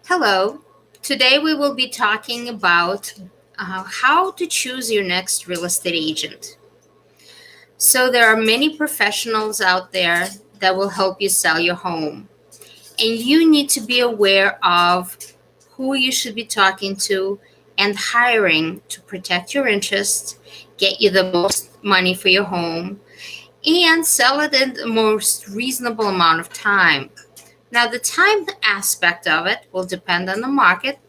Hello. Today we will be talking about how to choose your next real estate agent. So, there are many professionals out there that will help you sell your home, and you need to be aware of who you should be talking to and hiring to protect your interests, get you the most money for your home, and sell it in the most reasonable amount of time. Now, the time aspect of it will depend on the market.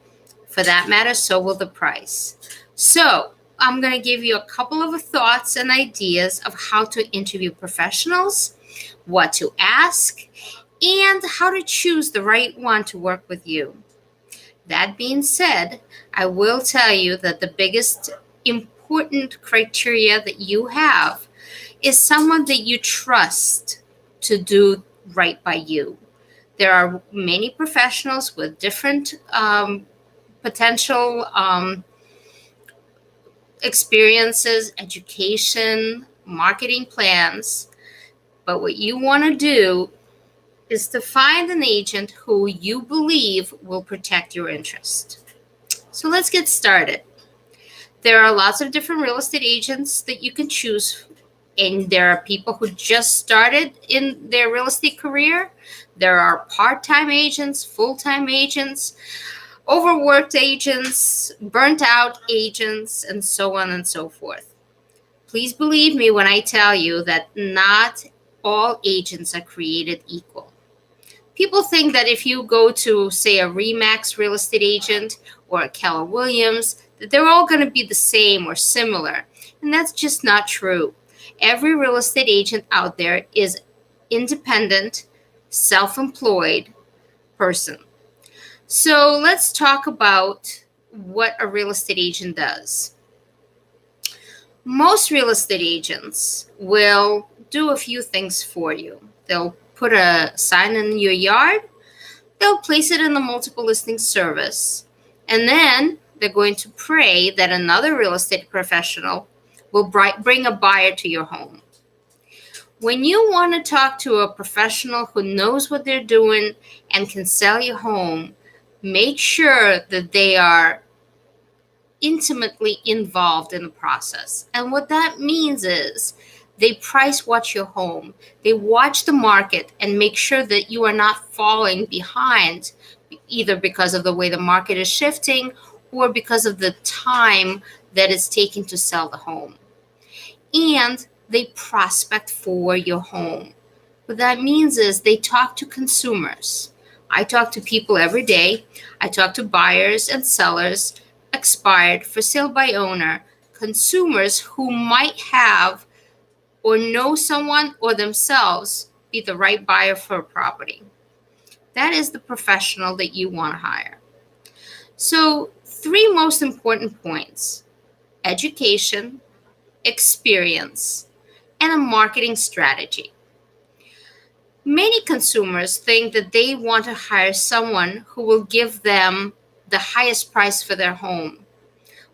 For that matter, so will the price. So, I'm going to give you a couple of thoughts and ideas of how to interview professionals, what to ask, and how to choose the right one to work with you. That being said, I will tell you that the biggest important criteria that you have is someone that you trust to do right by you. There are many professionals with different potential experiences, education, marketing plans. But what you want to do is to find an agent who you believe will protect your interest. So let's get started. There are lots of different real estate agents that you can choose, and there are people who just started in their real estate career. There are part-time agents, full-time agents, overworked agents, burnt out agents, and so on and so forth. Please believe me when I tell you that not all agents are created equal. People think that if you go to, say, a Remax real estate agent or a Keller Williams, that they're all going to be the same or similar. And that's just not true. Every real estate agent out there is independent, self-employed person. So let's talk about what a real estate agent does. Most real estate agents will do a few things for you. They'll put a sign in your yard, they'll place it in the multiple listing service, and then they're going to pray that another real estate professional will bring a buyer to your home. When you want to talk to a professional who knows what they're doing and can sell your home, make sure that they are intimately involved in the process. And what that means is they price watch your home. They watch the market and make sure that you are not falling behind, either because of the way the market is shifting or because of the time that it's taking to sell the home. And they prospect for your home. What that means is they talk to consumers. I talk to people every day. I talk to buyers and sellers, expired, for sale by owner, consumers who might have or know someone or themselves be the right buyer for a property. That is the professional that you want to hire. So, three most important points: education, experience, and a marketing strategy. Many consumers think that they want to hire someone who will give them the highest price for their home.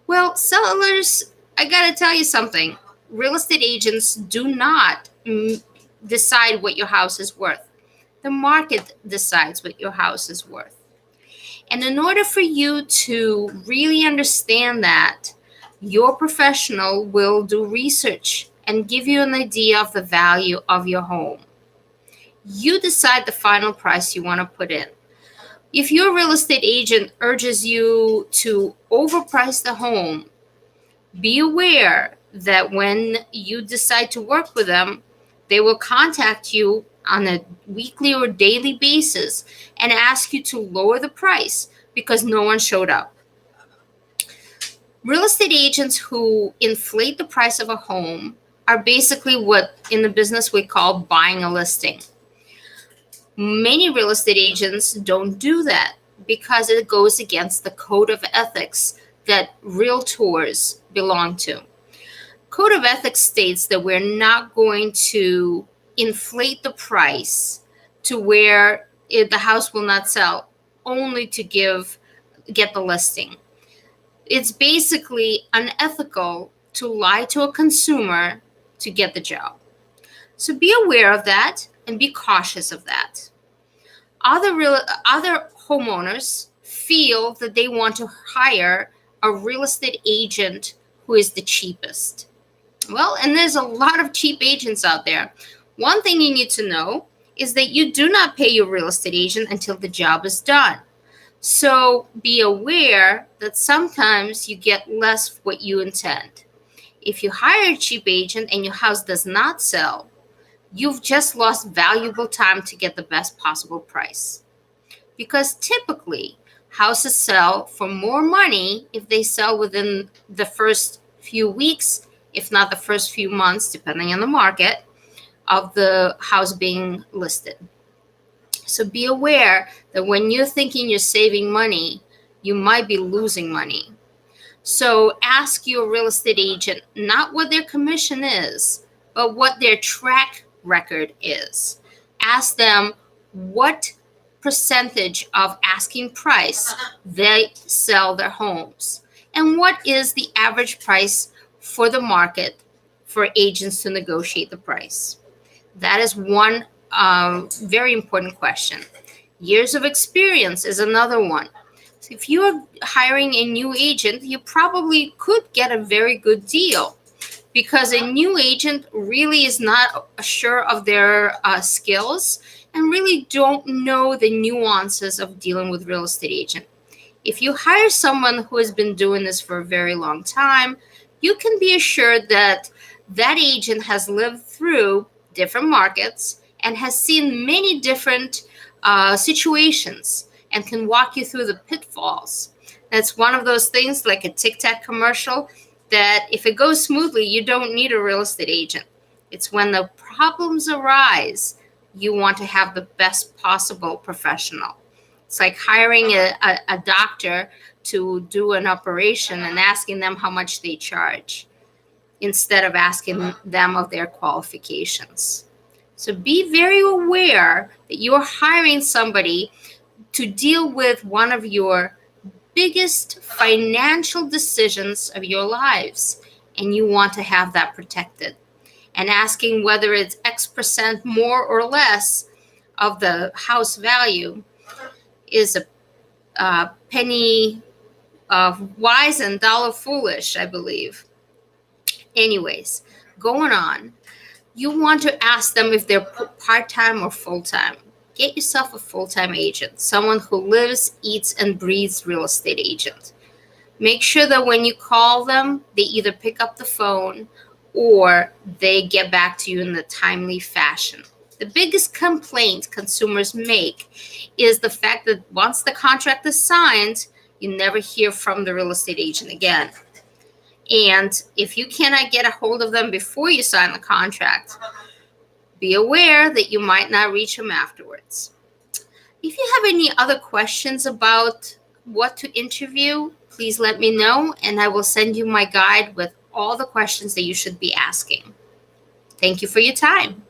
Well, sellers, I got to tell you something. Real estate agents do not decide what your house is worth. The market decides what your house is worth. And in order for you to really understand that, your professional will do research and give you an idea of the value of your home. You decide the final price you want to put in. If your real estate agent urges you to overprice the home, be aware that when you decide to work with them, they will contact you on a weekly or daily basis and ask you to lower the price because no one showed up. Real estate agents who inflate the price of a home are basically what in the business we call buying a listing. Many real estate agents don't do that because it goes against the code of ethics that realtors belong to. Code of ethics states that we're not going to inflate the price to where the house will not sell only to get the listing. It's basically unethical to lie to a consumer to get the job. So be aware of that and be cautious of that. Other homeowners feel that they want to hire a real estate agent who is the cheapest. Well, and there's a lot of cheap agents out there. One thing you need to know is that you do not pay your real estate agent until the job is done. So be aware that sometimes you get less for what you intend. If you hire a cheap agent and your house does not sell, you've just lost valuable time to get the best possible price. Because typically, houses sell for more money if they sell within the first few weeks, if not the first few months, depending on the market, of the house being listed. So be aware that when you're thinking you're saving money, you might be losing money. So ask your real estate agent not what their commission is, but what their track record is. Ask them what percentage of asking price they sell their homes, and what is the average price for the market for agents to negotiate the price. That is one very important question. Years of experience is another one. So if you're hiring a new agent, you probably could get a very good deal, because a new agent really is not sure of their skills and really don't know the nuances of dealing with real estate agent. If you hire someone who has been doing this for a very long time, you can be assured that that agent has lived through different markets and has seen many different situations and can walk you through the pitfalls. That's one of those things, like a Tic Tac commercial, that if it goes smoothly, you don't need a real estate agent. It's when the problems arise, you want to have the best possible professional. It's like hiring a doctor to do an operation and asking them how much they charge, instead of asking them of their qualifications. So be very aware that you're hiring somebody to deal with one of your biggest financial decisions of your lives, and you want to have that protected. And asking whether it's X percent more or less of the house value is a penny wise and dollar foolish, I believe. Anyways, going on, you want to ask them if they're part-time or full-time. Get yourself a full-time agent, someone who lives, eats, and breathes real estate agent. Make sure that when you call them, they either pick up the phone or they get back to you in a timely fashion. The biggest complaint consumers make is the fact that once the contract is signed, you never hear from the real estate agent again. And if you cannot get a hold of them before you sign the contract, be aware that you might not reach them afterwards. If you have any other questions about what to interview, please let me know, and I will send you my guide with all the questions that you should be asking. Thank you for your time.